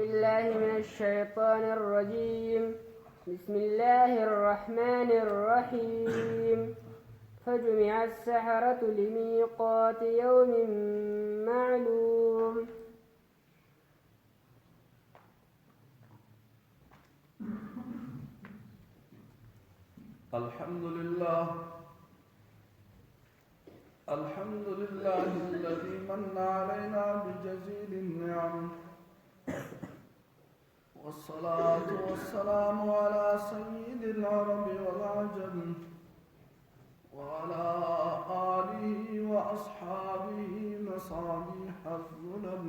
بالله من الشيطان الرجيم. بسم الله الرحمن الرحيم. فجمع السحرة لميقات يوم معلوم. الحمد لله الذي من علينا بجزيل النعم، والصلاة والسلام على سيد العرب والعجم وعلى آله وأصحابه مصابيح الظلم.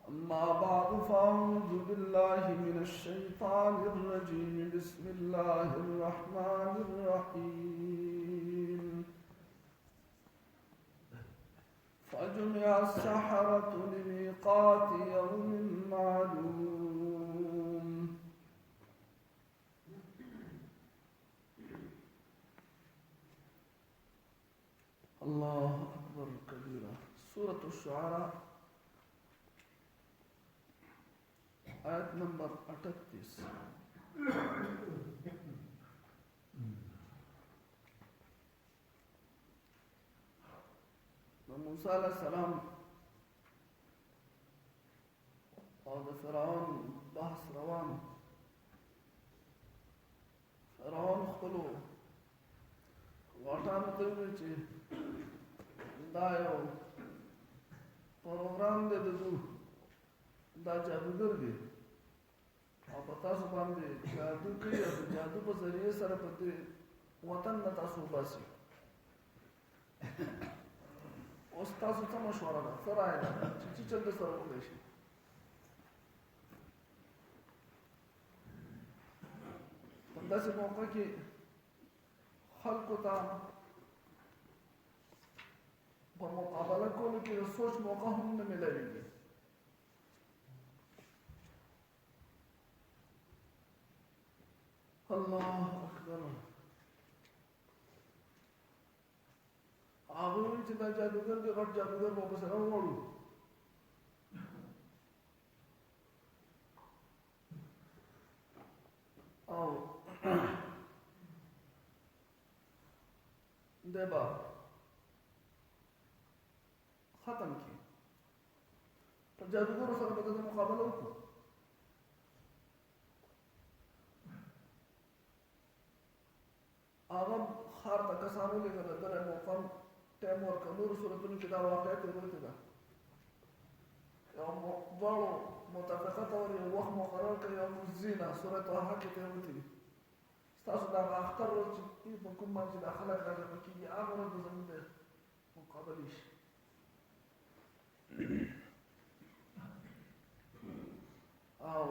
أما بعد، فأعوذ بالله من الشيطان الرجيم. بسم الله الرحمن الرحيم. فجمع السحرة لميقات يوم معلوم. الله أكبر كبيرا. سورة الشعراء آية نمبر 38. موسی علیہ السلام او د فرعون بحث روان. فرعون خپلو واټانو ته وویل چې دا یو پروګرام دی، دا جادوګر دی او په تاسو باندې جادو کوي او د جادو په ذریعه سره په دې وطن نه تاسو وباسي. اوس تاسو ته مشوره ده، څه رایه ده چې چل د سره وکړی شي؟ په داسې موقع کې خلکو ته په مقابله کولو کې د سوچ موقع هم نه میلاویږي. الله اکبر. هغه وایي چې دا جادوګر دی، غټ جادوګر به ورسره وغواړو. او دی به ختم کړي. په جادوګرو سره به د مقابله وکړو. هغه ښار ته کسان ولېږله، دغه موقع ټایم ورکړه. نورو صورتونو کې دا واقعه تېروتې ده. یو دواړو متفقه طور یو وخت مقرر کړی، یو زینه سورة طه کې تېروتې دي. ستاسو دغه اختر ورځ چې په کوم باندې دا خلک راجمع کېږي، هغه ورځ به زموږ د مقابلې شي. او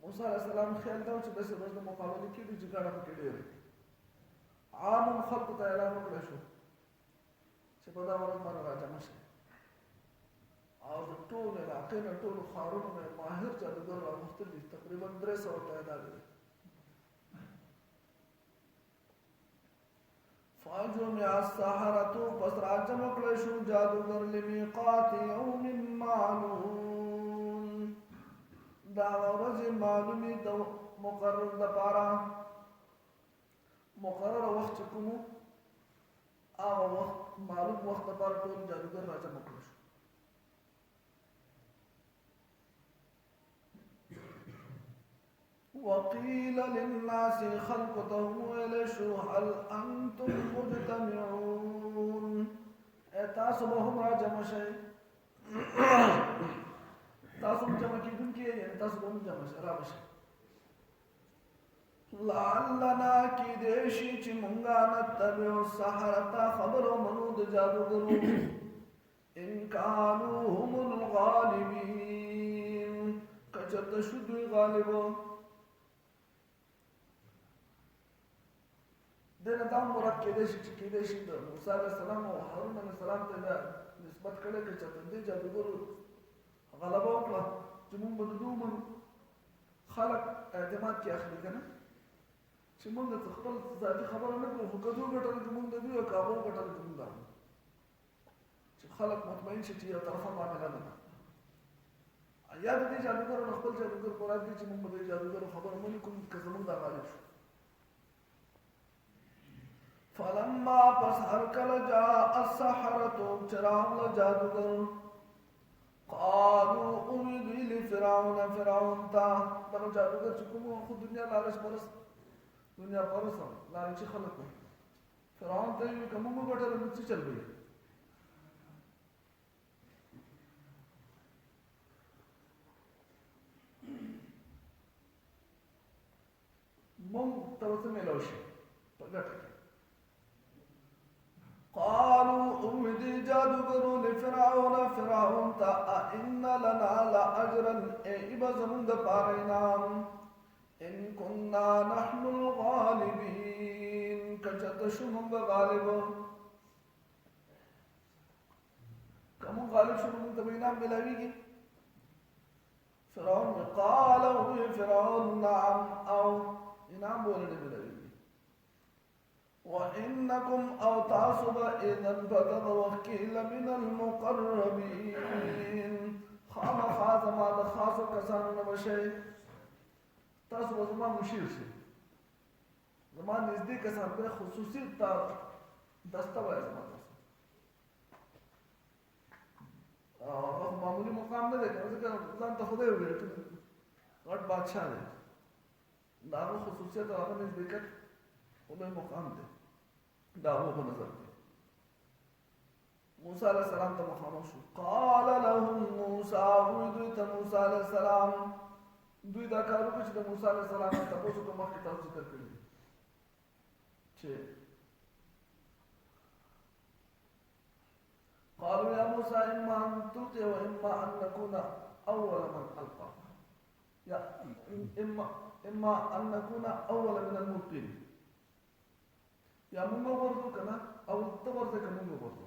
موسی علیه السلام خیال دا و چې داسې ورځ د مقابلې کېږي چې ګڼه پکې ډېرې عامو خلکو ته اعلان وکړی شو چې په دا ورځ باندې راجمع شي. او د ټول علاقې نه ټولو ښارونو نه ماهر جادوګر راغوښتل دي، تقریبا 300 تعداد دی. فجمع السحرة، پس راجمع کړی شو جادوګر لمیقات یوم معلوم، دا ورځ معلومې د مقرر دپاره. مقرر وخت چې کومو هغه وخت معلوم وخت دپاره ټول جادوګر راجمع کړی شو. وقيل للناس، خلقته ولشو هل أنتم مجتمعون، تاسو به هم راجمع شئ. تاسو هم جمع کېدونکي یې، یعنې تاسو به هم را بشئ. لعلنا کېدی شي چې مونږه نتبع السحرة، خبرو منو د جادوګرو، ان كانوا هم الغالبين، که چېرته شو دوی غالبو. دنه دا مراد کېدی شي چې کېدی شي د موسی علیه السلام او هارون علیه السلام ته نسبت کړی، که چېرته دې جادوګرو غلبه وکړه چې مونږ به د دوی ومنو. خلک اعتماد کې اخلي که نه، چې مونږ د خپل ذاتي خبره نه کوو، خو که دوی ګټله که مونږ د دوی او که هغوی ګټله که مونږ د هغوی. چې خلک مطمئن شي چې یو طرفه معامله نه ده. یا د دې جادوګرو خپل جادوګر مراد دي چې موږ به د جادوګرو خبره مونږ کوم که زموږ دا غالب شو. فلما پس هر کله جاء السحرة چراغ جادوګر قالوا امدوا لفرعون فرعون تا دا جادوګر چې کوم خو دنیا لالچ پرست دنیا پرست لالچي خلک فرعون ته یې کوم وګټل نو څه چل وي. مونږ ته څه ملو شي په ګټه کې. قالوا امدي جادوګرو لفرعون فرعون تا ان لنا لاجرا ایبا زمون د پاره انعام ان كنا نحن الغالبين کچت شو مونږ غالب کوم غالب شو مونږ ته انعام ملاويږي. فرعون قال فرعون نعم او انعام بولنے ملاويږي. وإنكم أو تعصب إذا بدل وكيل من المقربين خام خاص ما د خاص کسانو نه بشي تاسو به زما مشیر شي زما نږدې کسان په خصوصي تا دسته وایي زما تاسو معمولی مقام نه دی ځکه ځان ته خدای وګړي غټ بادشاہ دی دا خصوصیت هغه نږدېکت ولې مقام دی دا هو په نظر دی. موسی علیہ السلام ته مخامخ شو. قال لهم موسی دوی ته موسی علیہ السلام دوی دا کار وکړ چې د موسی علیہ السلام ته تاسو کوم مخکې تاسو ذکر کړی چې قالوا يا موسى إما أن تلقي وإما أن نكون أول من ألقى يا إما أن نكون أول من الملقين یا مونږ ورته کنه او ته ورته کوم ورته.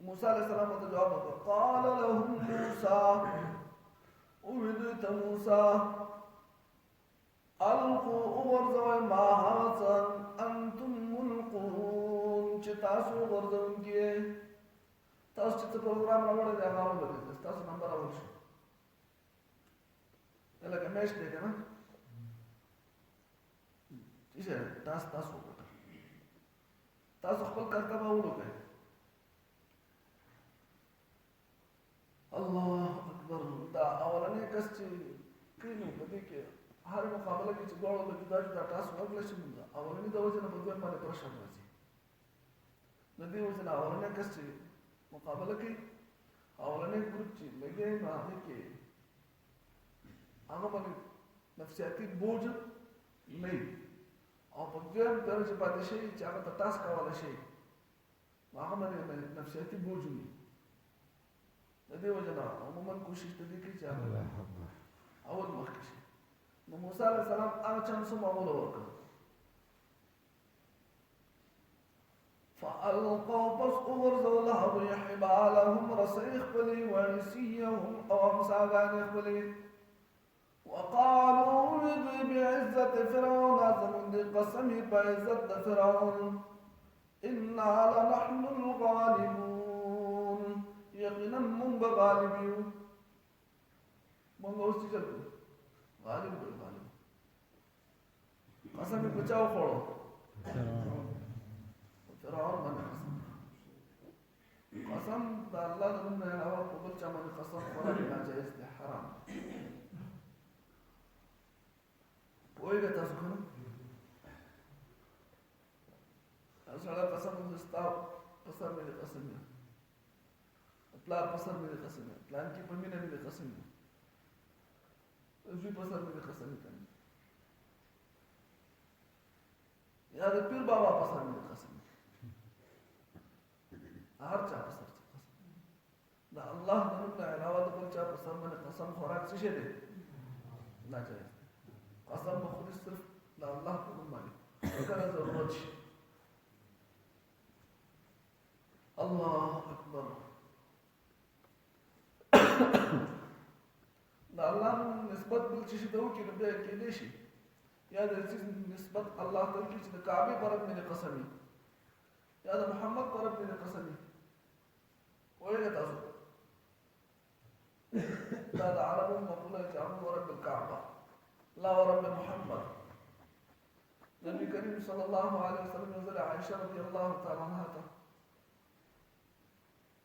موسی علیہ السلام ته جواب ورکړ. قال لهم موسی او دوی ته موسی القوا ورزوا ما حسن انتم ملقون چې تاسو ورزونکي تاسو چې پروګرام راوړل دی هغه ولګي تاسو نمبر راوړل شو لکه مېش دی کنه چې تاسو تاسو خپل کرتبه وکړئ. الله اکبر. دا اولنې کس چې کینو په دې کې هر مقابله کې چې ګوړو د جدا جدا تاسو وګړي شي موږ اولنې د وجه نه په دوی باندې پرشن راځي. د دې وجه نه اولنې کس چې مقابله کوي اولنې ګروپ چې لګي نه هغه کې هغه باندې نفسیاتي بوج نه او په دویم درجه باندې شي چې هغه ته تاسو کولای شي هغه باندې نفسیاتي بوج وي. د دې وجه نه عموما کوشش ته دي چې هغه اول مخکې شي. نو موسی علیہ السلام هغه چانس معمول وکړ. فألقوا بس أغرزوا لهم حبالهم رسيخ بلي ونسيهم أو أمساغان بلي وقالوا بعزة فرعون زمن قسمي بعزة فرعون إنا لنحن الغالبون يقينا من بغالبيون من غوستي جلد غالب بالغالب قسمي بچاو خوڑو فرعون من قسم دا الله دمنا يلعوا قبل چامن قسم خوڑا ناجائز دي حرام وایګه تاسو کنه سره قسم مستا قسم مې قسم نه اطلاع قسم مې قسم نه پلان کې په مینه مې قسم نه زوی قسم مې قسم نه یا د پیر بابا قسم مې قسم هر چا قسم دا الله دې علاوه د بل چا قسم مې قسم خوراک څه شه دي ناجایز قسم بخود صرف لا الله کو مانی کله ضرورت شي. الله اکبر. دا الله نسبت بل شي ته وکړي نو بیا کې دي شي یا د چیز نسبت الله ته کې چې د کعبه پر مې قسمي یا د محمد پر مې قسمي وإيه تاسو دا عربو مقولة جعبو ورب الكعبة لا ورب محمد نبي كريم صلى الله عليه وسلم يقول عائشة رضي الله تعالى عنها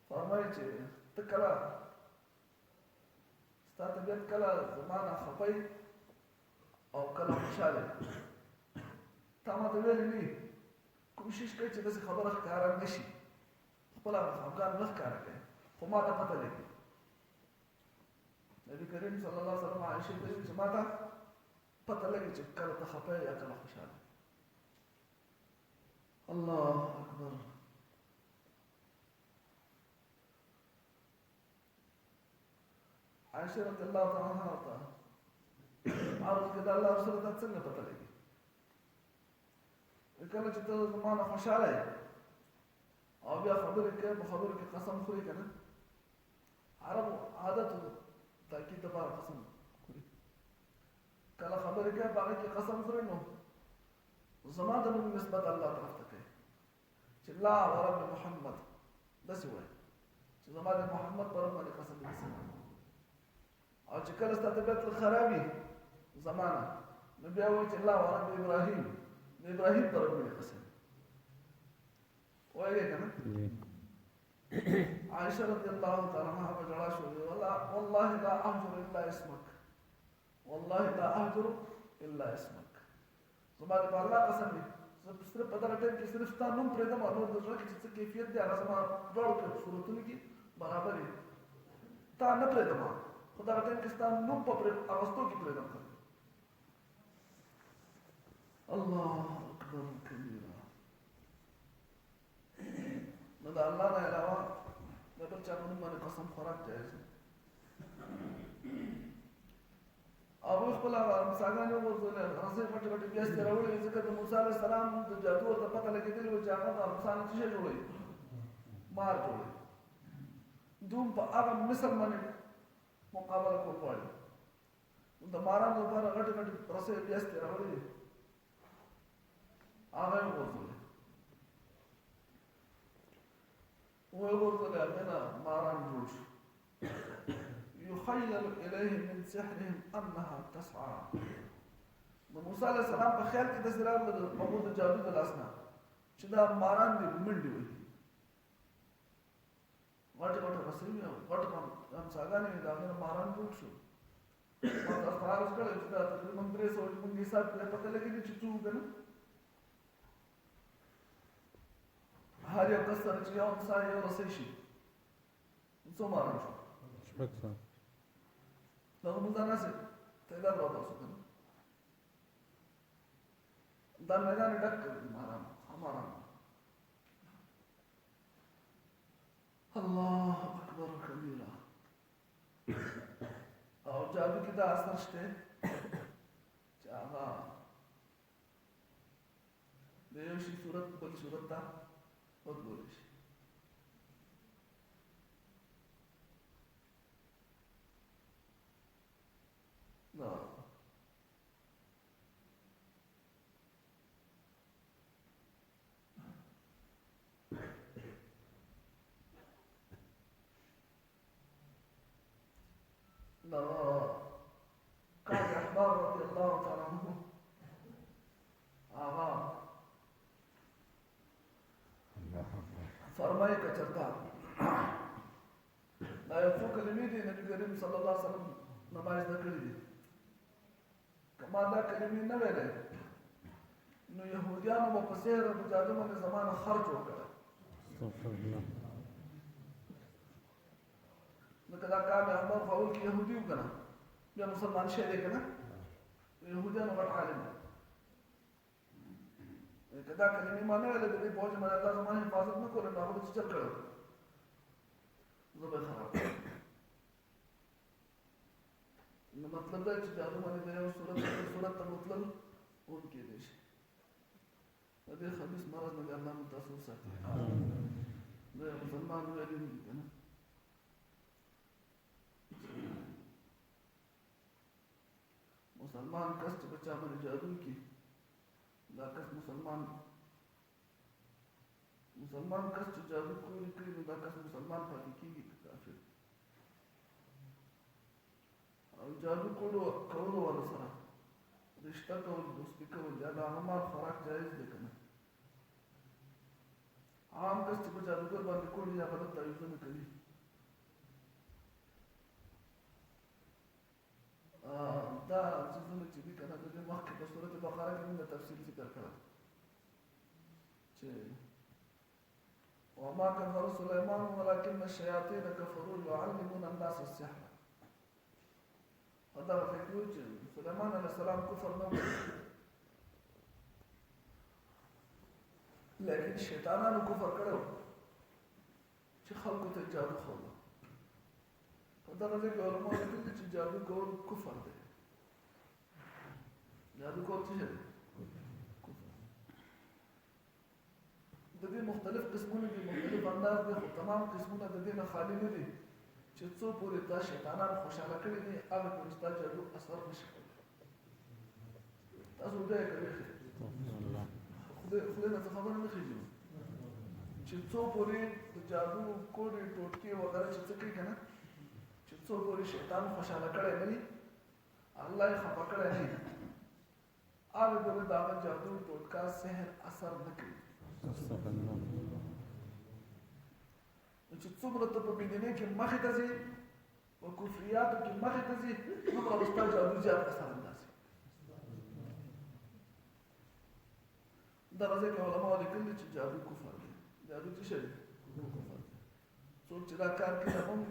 فرمایي تکلا ستا طبیعت کلا زمانه خپي او کلا خوشاله تا ما ته ویلي دي کوشش کوي چې داسې خبره ښکاره نه شي خپله افغان نه ښکاره کوي خو ما ته پته لګي نبي کریم صلی الله علیه وسلم عایشې ته ویل چې ما ته پته لګي چې کله ته خپه یا کله خوشاله الله اکبر عائشة رضي الله تعالى عنها وارضاها عرض كده الله رسول ته څنګه پته لګي کله چې ته زمانه خوشاله یې او بیا خبرې کوي په خبرو کې قسم خوري که نه عربو عادت تاکید لپاره قسم خوري کله خبرې کوي په هغې کې قسم خوري نو زما د نوم نسبت الله طرف ته کوي چې لا ورب محمد داسې وایي چې زما د محمد په رب باندې قسم نیسم او چې کله ستا طبیعت خرابي زمانه نو بیا وایي چې الله ورب ابراهیم د ابراهیم پر رب باندې قسم وایي که نه عائشة رضي الله تعالى عنها وجړا شوې والله لا اهجر الا اسمك والله لا اهجر الا اسمك زما د الله قسم دی صرف په دغه ټیم کې صرف ستا نوم پرېږدم او نور د زړه کې چې څه کیفیت دی هغه زما دواړو کې صورتونو کې برابر وي تا نه پرېږدم خو دغه ټیم کې ستا نوم په اغوستو کې پرېږدم الله اکبر کبیره نو د الله نه علاوه د بل چا په نوم باندې قسم خوراک جایز دی هغوی خپله همساګانې وغورځولې رسۍ غټې غټې بیاستې راوړې ځکه د موسی علیه السلام د جادو ورته پته لګېدلې وه چې هغه د موسی نه څه شی جوړوي مار جوړوي دوی په هغه مثل باندې مقابله کول غواړي د مارانو لپاره غټې غټې رسۍ بیاستې راوړې هغه یې وغورځولې وغورځولې هغې نه ماران جوړ شو يخيل إليه من سحرهم أنها تسعى موسی علیه السلام په خیال کې داسې راغله د هغو د جادو د لاس نه چې دا ماران دي منډې وهي غټې غټې رسۍ وې او غټې همساګانې وې د هغې نه ماران جوړ شو ما تاسو ته عرض کړی چې دا تقریبا 300 چې موږ حساب کړی پته لګېږي چې څه وو که نه هر یو کس سره چې یو همسا یو رسۍ شي څو ماران شو دغه موږ داسې تعداد راوباسو که نه دا میدان یې ډک کړی ماران ماران الله اکبر کبیره او جادو کې دا اثر شته چې هغه د یو شي صورت بل صورت ته بدلولی شي No. No. كان أحباب رضي الله تعالى عنه آغام فرمائي كترتا لا يفوق الميدي نبي كريم صلى الله عليه وسلم نمائز نکړي دي کما دا کلمې نه ویلې نو يهوديانو په سحر او جادو باندې زمانه خرج وکړ نو کدا کار احمد فاول کې يهودي وکړه بیا مسلمان شه دي کنه يهوديانو غټ عالم کدا کلمې ما نه ویلې د دې په وجه باندې الله زمانه حفاظت نه کول نو هغه څه چل کړو زبر خراب نو مطلب دا چې جادو باندې د یو صورت ته مطلب اون کېدی شي د دې خبیث مرض نه الله مو تاسو وساتي د مسلمان ویلي دي که نه مسلمان کس چې په چا باندې جادو کړي دا کس مسلمان مسلمان کس چې جادو کوي نو دا کس مسلمان پاتې کېږي که کافر او جادو کولو ور سره رشته کول دوستي کول یا د هغه مال خوراک جایز دی که نه عام کس چې په جادوګر باندې کوړي یا غلط تعویضونه کوي دا څیزونه چې دي که نه د دې مخکې په صورت بقره کې موږ تفصیل ذکر کړی چې وما كفر سليمان ولكن الشياطين كفروا يعلمون الناس السحر هذا فکرو چې سليمان عليه السلام کفر نه وکړ لیکن شیطانانو کفر کړو چې خلکو ته جادو ښوده په دغه ځای کې علماء لیکلي چې جادو کول کفر دی جادو کول څه دی د دې مختلف قسمونه دي مختلف انداز دي خو تمام قسمونه د دې نه خالي نه دي چې څو پورې دا شیطانان خوشحاله کړي دي هغه پورې ستا جادو اثر نشي کولی تاسو ډېر کوي خدای نه څه خبره نه خېږي چې څو پورې د جادو کوډې ټوټکې وغیره چې څه کوي که نه چې څو پورې شیطان خوشحاله کړی نه وي الله یې خفه کړی نه وي هغه پورې د هغه جادو ټوټکا سحر اثر نه کوي نو چې څومره ته په بېدینۍ کې مخې ته ځې په کفریاتو کې مخې ته ځې دومره به ستا جادو زیات اثر انداز وي دغه ځای کې علماو لیکلي چې جادو کفر دی جادو څه شی دی کفر دی څوک چې دا کار کوي هغه هم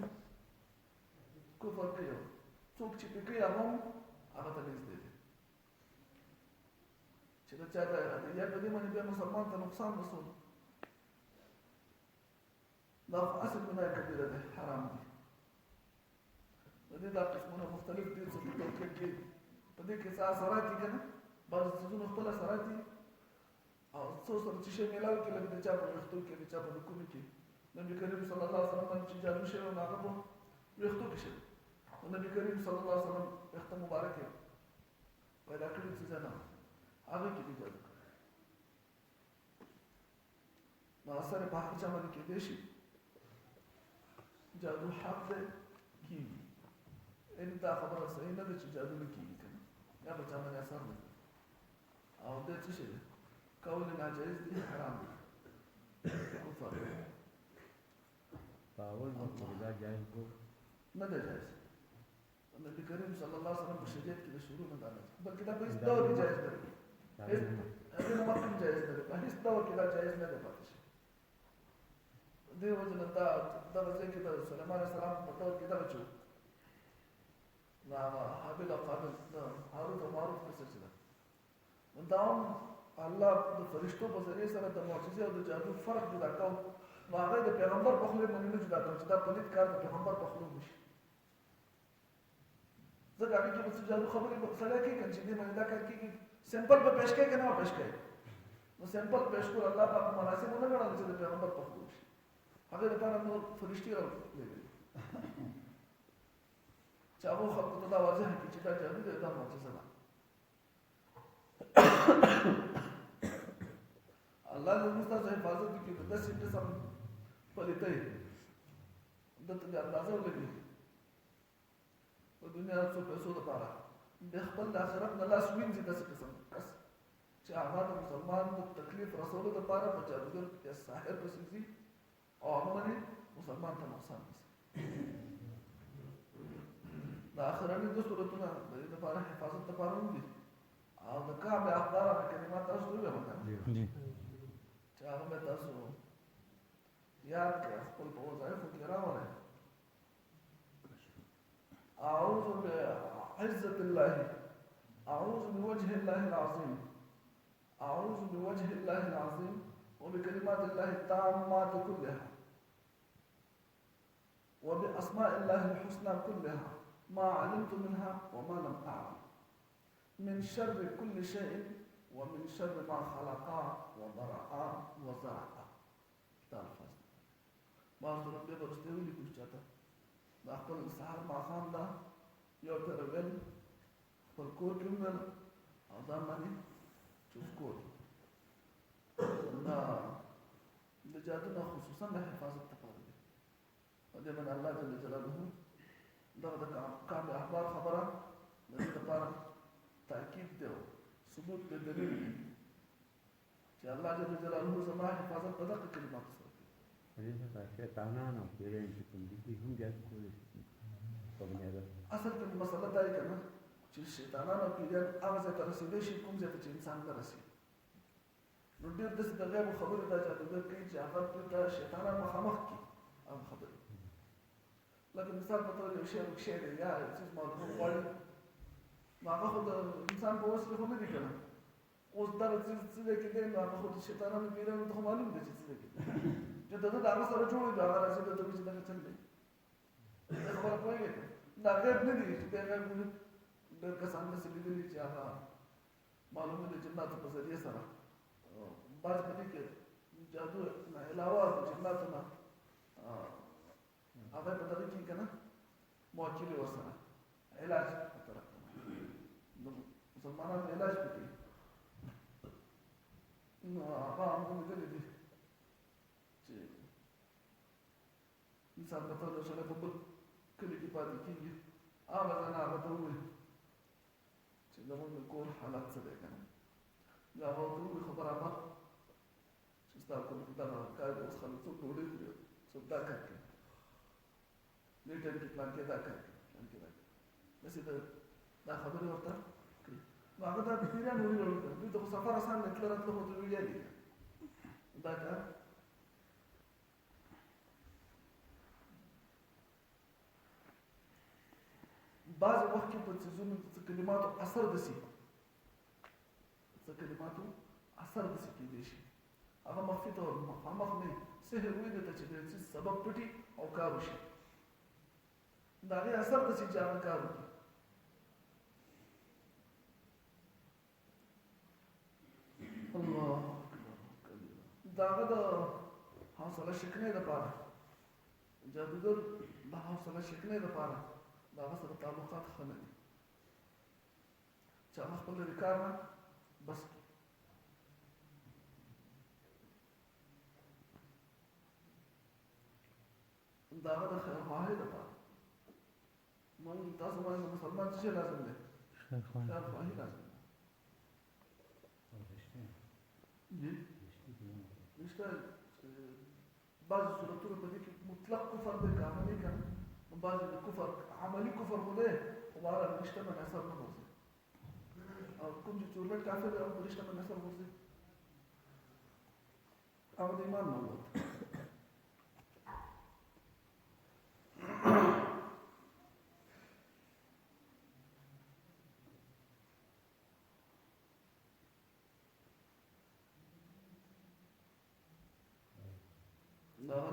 کفر کوي څوک چې پرې کوي هغه هم هغه ته نږدې دی چې د چا یا په دې باندې بیا مسلمان ته نقصان رسول دا خو اصل ګناه کبیره ده حرام دي د دې دا قسمونه مختلف دي څه په توقیق کې په دې کې څه اثرات دي که نه بعضې څیزونه خپل اثرات دي او څو سره چې شی میلاو کې لکه د چا په ویښتو کې د چا په نوکونو کې نبي کریم صلی الله علیه وسلم باندې چې جادو شوی نو هغه په ویښتو کې شوی نو نبي کریم صلی الله علیه وسلم ویښته مبارک یې پیدا کړي څیزونه هغه کې دي جادو نو اثر په هر چا باندې کېدی شي جادو حق دی کېږي یعنې دا خبره صحیح نه ده چې جادو نه کېږي که نه یا په چا باندې اثر نه کوي او دی څه شی دی کول ناجایز دی حرام دی کفر دی په اول وخت کې دا جایز و نه دی جایز نبي کریم صلی الله علیه وسلم په شریعت کې د شروع نه دا نه بلکې دا په هېڅ ډول کې جایز نه دی هغې نه مخکې هم جایز نه دی په هېڅ ډول کې دا جایز نه دی پاتې شي دې وجه نه دغه ځای کې د سلیمان علیه السلام په دور کې دغه چې نو هغه حابل او قابل د هاروت او ماروت قصه چې ده نو دا هم الله د فرشتو په ذریعې سره د معجزې او د جادو فرق جدا کړ نو هغه د پیغمبر په خولې باندې نه جدا کړ چې دا پلید کار د پیغمبر په خولې وشي ځکه هغې کې به څه جادو خبرې سړی کوي که نه چې دې باندې دا کار کېږي سمپل به پیش کوي که نه به پیش کوي نو سمپل پیش کول الله پاک مناسب ونه ګڼل چې د پیغمبر په خولې وشي هغې دپاره نور فرشتې راولېږلي چې هغو خلکو ته دا واضح کړي چې دا جادو دی دا معجزه ده الله دې موږ ستاسو حفاظت وکړي د داسې قسم پلیتۍ دلته دې اندازه ولګي په دنیا څو پیسو دپاره بیا خپل د آخرت نه لاس وینځي داسې قسم کس چې هغه د مسلمان د تکلیف رسولو دپاره په جادوګر یا ساحر پسې ځي او هغه باندې مسلمان ته نقصان رسوي د آخرني دوه صورتونه د دې دپاره حفاظت دپاره هم دي او د کعب احبار او کلمات تاسو ویلې وکړه چې هغه به تاسو یاد کړئ خپل په وظایفو کې راولئ اعوذ بعزة الله اعوذ بوجه الله العظيم اعوذ بوجه الله العظيم وبكلمات الله التامات كلها وبأسماء الله الحسنى كلها ما علمت منها وما لم أعلم من شر كل شيء ومن شر ما خلق وبرأ وزرع الفاظ بعض ربي برسته ویلي کوم چاته دا خپل سهار ماښام دا یو پېره ویل خپل کور کې هم ویل او ځان باندې چوس کول دا د د جادو نه خصوصا د حفاظت لپاره دی او دې باندې الله جل جلاله دغه د کعب احبار خبره د دې لپاره تاکید دی او ثبوت دی دلیل دی چې الله جل جلاله زما حفاظت په دغه کلماتو سره کوي. دې څخه شیطانان او پیران چې کوم دي هم بیا کولی شي په بنیاد اصل کې مسله دا یې کنه چې شیطانان او پیران هغه ځای ته رسېدلی شي کوم ځای ته چې انسان نه رسي. نو ډېر داسې د غیبو خبرې دا جادوګر کوي چې هغه ته شیطانان مخامخ کړي هغه خبرې. لکه مثال په طور یو شی شی دی یا یو څیز معلومات غواړي نو هغه خو د انسان په وس کې خو نه دي که نه. اوس دغه څیز څه دی کې دی نو هغه خو د شیطانانو پیرانو ته خو معلوم دی چې څه دی کې دی چې د ده د هغه سره جوړ وي نو هغه راځي د ته وایي چې دغه څنګه دی. دا خبره پوهېږې که دا غیب نه دي چې دی غیب ډېر کسان داسې لیدلي چې هغه معلومه د جناتو په ذریعې سره بعض په دې کې جادو نه علاوه د جناتو نه هغه په دغه کې که نه موکلې ورسره علاج په طرف ته نو مسلمانان علاج په کوي نو هغه هم لیدلي دي چې انسان په طور یو سړی په بل کلي کې پاتې کېږي هغه ځای هغه ته ووایي چې زموږ د کور حالت څه دی که نه یا هغه ورته ووایي خو برابر چې ستا کور کې دغه کار دی اوس خلک څوک ډوډۍ خوري څوک دا کار کوي دې ټایم کې پلان کې دا کار کوي پلان کې دا کوي داسې دا خبرې ورته کوي نو هغه دا پیران ویل ورته دوی ته خو سفر اسان دی تله راتله خو ته ویلیا دي دا کار بعض وخت کې په څیزونو څه کلماتو اثر داسې څه کلماتو اثر داسې کېدی شي هغه مخفي طور مخامخ نه سحر وایي درته چې د څیز سبب پټي او کار وشي د هغې اثر داسې چې هغه کار وکړي. الله د هغه د حوصله شکنۍ دپاره جادوګر د حوصله شکنۍ دپاره د هغه سره تعلقات ښه نه دي چې هغه خپل لرې کار نه بس کړي. د هغه د خیرخواهۍ دپاره تاسو وایئ مسلمان څه شی لازم دی؟ خیرخواهي لازم ده. رشته بعضې صورتونه په دې کې مطلق کفر دی که عملي که نه بعضې د کفر عملي کفر خو دی خو بهرحال رشته باندې اثر نه غورځي او کوم چې چورلټ کافر دی هغه په رشته باندې اثر غورځي هغه د ایمان نه ووت.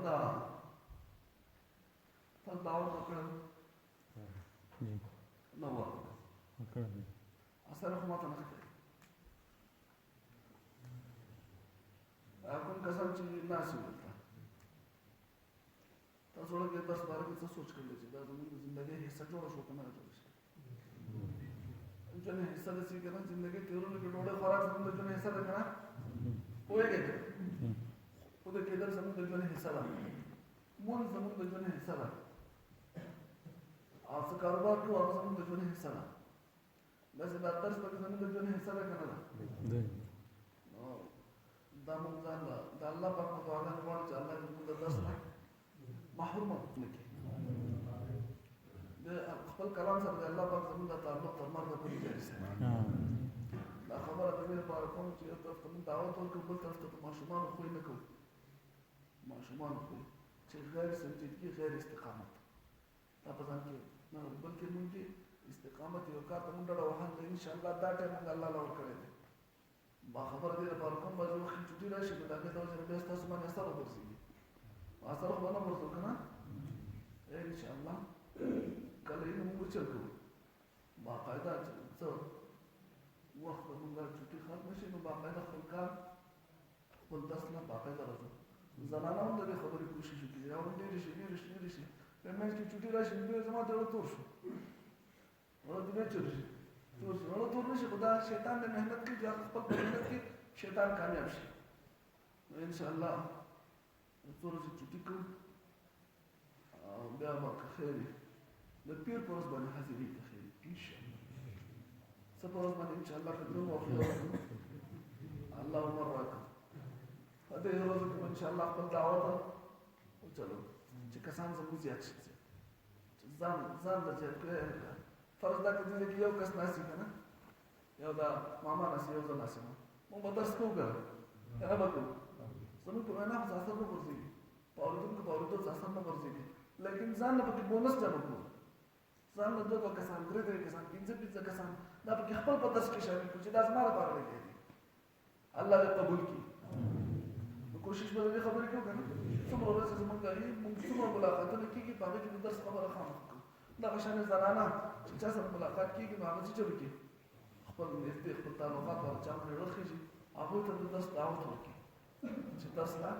دا تاسو دعوت وکړل نو وکړل اثر خو ماته نه کوي کوم کسان چې ناسي ولته تاسو ورته بس باره کې څه سوچ کړل چې دا زموږ د زندګۍ حصہ جوړ شو کنه جوړ شي جن حصہ د سې کنه زندګۍ تیرولو کې ډوډۍ خوراک زموږ د ژوند حصہ ده کنه پوهېږئ خو د کېدل زموږ د ژوند حصہ ده مونږ زموږ د ژوند حصہ ده او څه کاروبار کوو هغه زموږ د ژوند حصہ ده داسې دا درس پکې زموږ د ژوند حصہ ده که نه ده نو دا مونږ ځان له د الله پاک نه دعاګانې غواړو چې الله دې زموږ د درس نه محروم نه کړي د خپل کلام سره د الله پاک زموږ د تعلق تر مرګه پورې جاري ساتي. دا خبره د دې لپاره کوم چې یو طرف ته مونږ دعوت ورکړو بل طرف ته په ماشومانو خوی نه کوو ماشومانو خوی چې غیر سنجیدګي غیر استقامت دا په ځان کې نه بلکې مونږ کې استقامت یو کار ته مونږ ډډه وهل دی انشاءالله دا ټایم مونږ الله له ورکړی دی با خبره دې لپاره کوم بعضې وخت چوټي راشي نو د هغې د وجې نه بیا ستاسو باندې اثر وغورځېږي اثر خو به نه غورځو که نه انشاءالله کله یې نه مونږ چل کوو باقاعده څه وخت به مونږ چوټي ختمه شي نو باقاعده خپل کار خپل درس نه باقاعده راځو زنانه هم د دې خبرې کوشش وکړي یا هم ډېرې شي په منځ کې چوټي راشي نو زما ته زړه تور شو زړه دې نه چور شي زړه تور نه شي خو دا شیطان د محنت کې چې خپل په محنت کې شیطان کامیاب شي نو انشاءالله څو ورځې چوټي کوو بیا به که خیر وي د پیر په ورځ باندې حاضري که خیر انشاءالله څه په ورځ باندې انشاءالله که دروم او خیر وکړو الله عمر راکړو په دې ورځو کې به انشاءالله خپل دعوت وچلو چې کسان زموږ زیات شي چې ځان له زیات کړی فرض دا که دې کې یو کس ناسي که نه یو دا ماما ناسي یو زه ناسي مونږ به درس کوو که نه به کوو زموږ په وینا خو اثر نه غورځېږي په اورېدونکو په اورېدو اثر نه غورځېږي لیکن ځان نه پکې بونس جمع کړو ځان نه 2 کسان 3 کسان 15 کسان دا پکې خپل په درس کې شامل کړو چې دا زما لپاره لګېږي الله دې قبول کړي کوشش به دې خبرې کوو که نه څومره ورځې زموږ وي مونږ څومره ملاقاتونه کېږي په هغې کې د درس خبره خامخا کوو دغه شانې زنانه چې چا سره ملاقات کېږي نو هغه څه چلو کړي خپل نږدې خپل تعلقات ورته چا باندې ورخېږي هغوی ته د درس دعوت ورکړي چې درس ته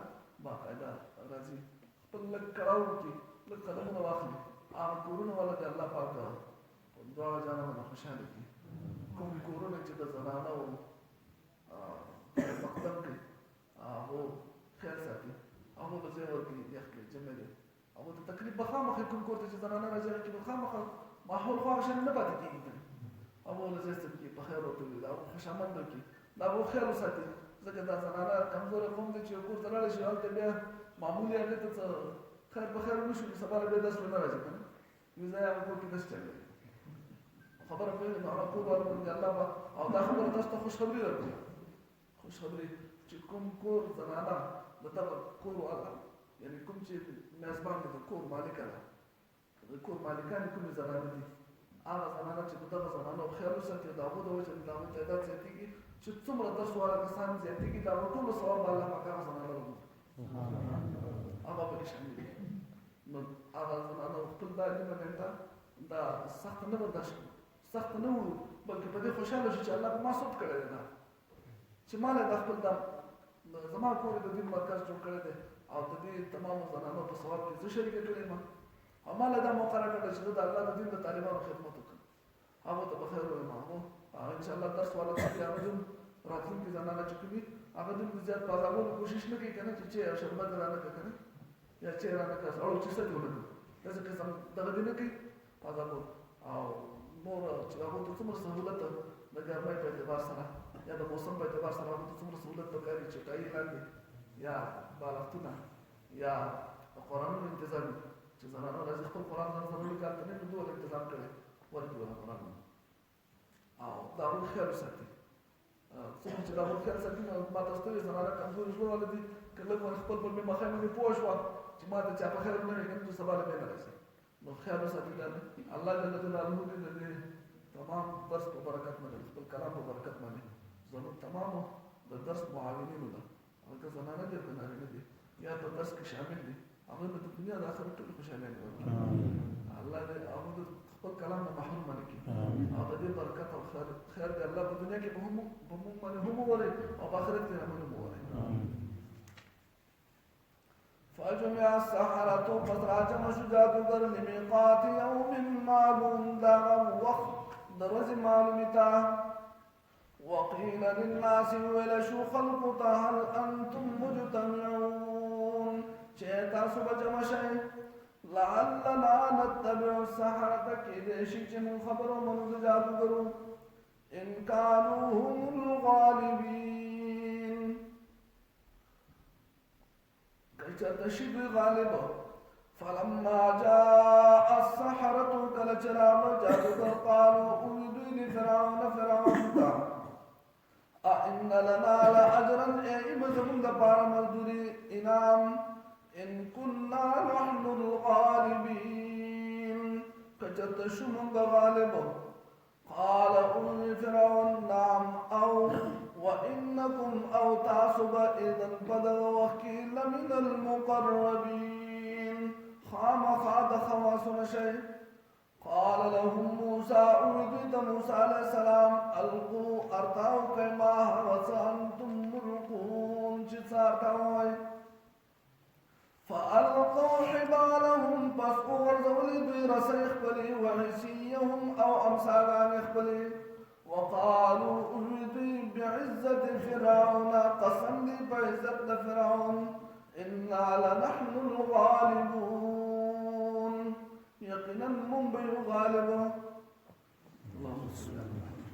باقاعده راځي خپل لږ کړاو وکړي لږ قدمونه واخلي هغه کورونه والا دې الله پاک په دواړه جانبه خوشحاله کړي کوم کورونه چې د زنانو مقدم کوي هغو خیر ساتي هغو به ځای ورکړي یخ کړي جمع دی هغو ته تکلیف به خامخا کوم کور ته چې زنانه راځي هغې کې به خامخا ماحول خو هغه شان نه پاتې کېږي که نه هغو له ځای څه کړي په خیر ورته وي د هغو خوشامند وکړي د هغو خیر وساتي ځکه دا زنانه کمزوری قوم دی چې یو کور ته لاړی شي هلته بیا معمولي هغې ته څه خیر په خیر ونه شو نو سبا له بیا درس ونه راځي که نه یو ځای هغه کور کې درس چلوي خبره پوهېږي نو هغه کور والا باندې الله به او دا خبره تاسو ته خوشخبري درکړي خوشخبري چې کوم کور زنانه د دغه کور والا یعنې کوم چې میزبان دی د کور مالکه ده د کور مالکانې کومې زنانه دي هغه زنانه چې د دغه زنانو خیال وساتي د هغو د وجې د هغو تعداد زیاتېږي چې څومره درس والا کسان زیاتېږي د هغو ټولو ثواب به الله پاک هغه زنانه ورکړي هغه پکې شامل دي نو هغه زنانه خپل دا نیمه ګنټه دا سخته نه برداشت کړو سخته نه وړو بلکې په دې خوشحاله شو چې الله په ما سود کړی دی دا چې ما له دا خپل دا زما کور د دین مرکز جوړ کړی دی او د دې تمامو زنانو په ثواب کې زه شریکه کړې یم او ما له دا موقع راکړله چې زه د الله د دین د طالبانو خدمت وکړم هغو ته به خیر ووایم هغه انشاءالله درس والا ته هغه دوم راتلونکي زنانه چې کوي هغه دوم زیات په عذابولو کوشش نه کوي که نه چې چای او شربت رانه کړه که نه یا چای رانه کړه اړو چې څه دې ونه کړو داسې قسم دغه دې نه کوي په عذابولو او نور چې هغو ته څومره سهولت د ګرمۍ په اعتبار سره یا د موسم په اعتبار سره هغو ته څومره سهولت پکار وي چټایي لاندې یا بالښتونه یا قرآنونو انتظام وي چې زنانه راځي خپل قرآن ځان سره ولیکي هلته نه دومره انتظام کړی ورکړي وله قرآنونه او د هغوی خیال وساتي څومره چې د هغوی خیال ساتي نو ما تاسو ته وایي زنانه کمزوري زړه والا دي که لږ باندې خپل پر مې مخی باندې پوه شوه چې ما ته چا په خیر نه وي که نه سبا له بیا نه راځي نو خیال وساتي دا الله جل جلاله دې د دې تمام درس په برکت باندې خپل کلام په برکت باندې زموږ تمامو د درس معاونینو ده هغه زنانه دي که نارینه دي یا په درس کې شامل دي هغوی به د دنیا د آخرت ټولې خوشحالۍ ورکړي الله دې هغوی د خپل کلام نه محروم نه کړي او د دې برکت او خیر دې الله په دنیا کې په موږ باندې هم ووري او په آخرت کې هم ووري فجمع السحرة پس راجم شو جادوگر لمیقات یوم معلوم داغم وقت دروز معلومتا وقیل للناس ولشو خلقتا هل انتم مجتمعون چیتا صبح جمع شئی لعلنا نتبع السحرة کی دیشی چمون خبرو منز جادوگرو ان کانو هم الغالبین تشد غالب فلما جاء السحرة كالجرام جادوگر قالوا اویدو لفرعون فرعون أئن لنا لأجرا إبزم دبار مزدوري إنام إن كنا نحن الغالبين كجرت شمون غالب قال أولي فرعون نعم أو وإنكم أو تعصب إذا بدغ وكيل من المقربين خام خاد خواصنا شيء قال لهم موسى أويدت موسى عليه السلام ألقوا أرتاو كما وسأنتم ملقون جسارتاوي فألقوا حبالهم فاسقوا ورزولي برسي اخبلي وعسيهم أو أمساغان اخبلي وقالوا أويدي بعزة فرعون قسم لي بعزة فرعون إنا لنحن الغالبون يقينا من بيغالبه اللهم صل على محمد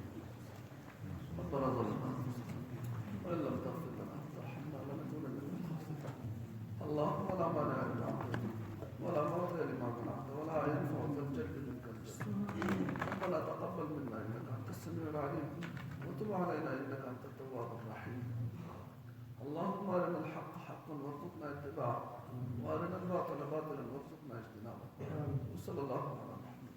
ربنا ظلمنا وإن لم تغفر لنا وترحمنا لنكونن من الخاسرين اللهم لا مانع لما أعطيت ولا معطي لما منعت ولا ينفع ذا الجد منك الجد ربنا تقبل منا إنك أنت السميع العليم وتب علينا إنك أنت التواب الرحيم اللهم أرنا الحق حقا وارزقنا اتباعه وأرنا الباطل باطلا وارزقنا اجتنابه وصلى الله على محمد